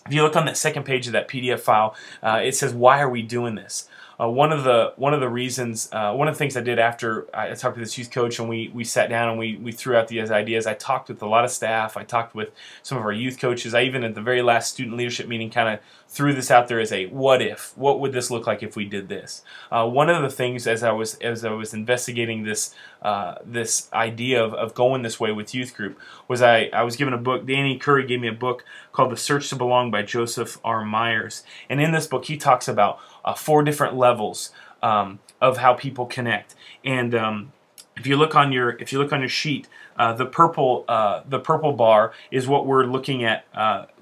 if you look on that second page of that PDF file, it says, why are we doing this? One of the reasons, one of the things I did after I talked to this youth coach and we sat down and we threw out these ideas, I talked with a lot of staff, I talked with some of our youth coaches, I even at the very last student leadership meeting kind of threw this out there as a what if, what would this look like if we did this? One of the things as I was investigating this this idea of going this way with youth group was I was given a book. Danny Curry gave me a book called The Search to Belong by Joseph R. Myers, and in this book he talks about 4 different levels of how people connect. And if you look on your sheet, the purple bar is what we're looking at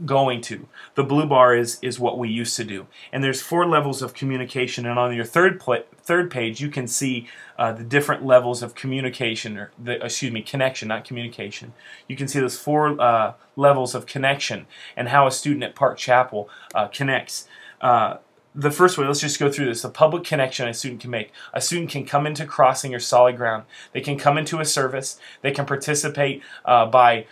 going to. The blue bar is what we used to do. And there's 4 levels of communication. And on your third page, you can see the different levels of communication, or connection, not communication. You can see those 4 levels of connection and how a student at Park Chapel connects. The first way, let's just go through this. A public connection a student can make. A student can come into Crossing or solid ground. They can come into a service. They can participate by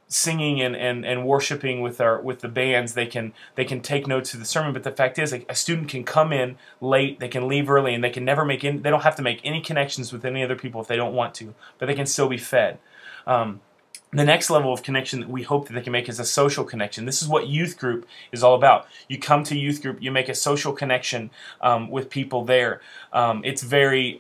singing and worshiping with the bands. They can take notes of the sermon. But the fact is, a student can come in late. They can leave early, and they can never make they don't have to make any connections with any other people if they don't want to. But they can still be fed. The next level of connection that we hope that they can make is a social connection. This is what youth group is all about. You come to youth group, you make a social connection with people there. It's very,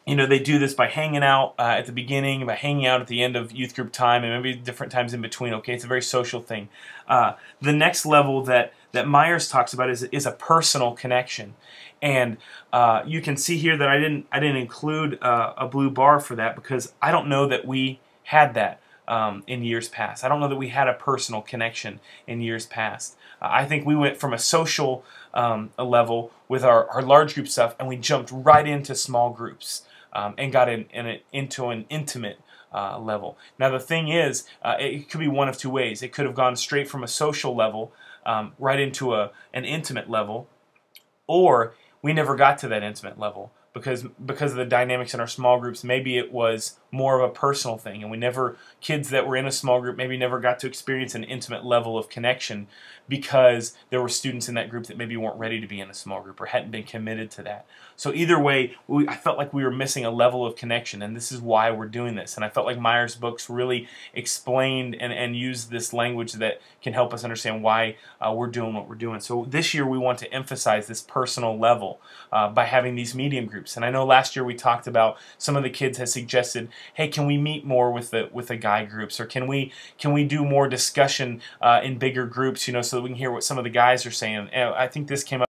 they do this by hanging out at the beginning, by hanging out at the end of youth group time, and maybe different times in between. Okay, it's a very social thing. The next level that Myers talks about is a personal connection. And you can see here that I didn't include a blue bar for that because I don't know that we had that in years past. I don't know that we had a personal connection in years past. I think we went from a social level with our large group stuff, and we jumped right into small groups and got into an intimate level. Now the thing is, it could be one of 2 ways. It could have gone straight from a social level right into an intimate level, or we never got to that intimate level. Because of the dynamics in our small groups, maybe it was more of a personal thing, and kids that were in a small group maybe never got to experience an intimate level of connection because there were students in that group that maybe weren't ready to be in a small group or hadn't been committed to that. So either way, I felt like we were missing a level of connection, and this is why we're doing this. And I felt like Myers' books really explained and used this language that can help us understand why we're doing what we're doing. So this year we want to emphasize this personal level by having these medium groups. And I know last year we talked about some of the kids had suggested, hey, can we meet more with the guy groups, or can we do more discussion in bigger groups, so that we can hear what some of the guys are saying. And I think this came up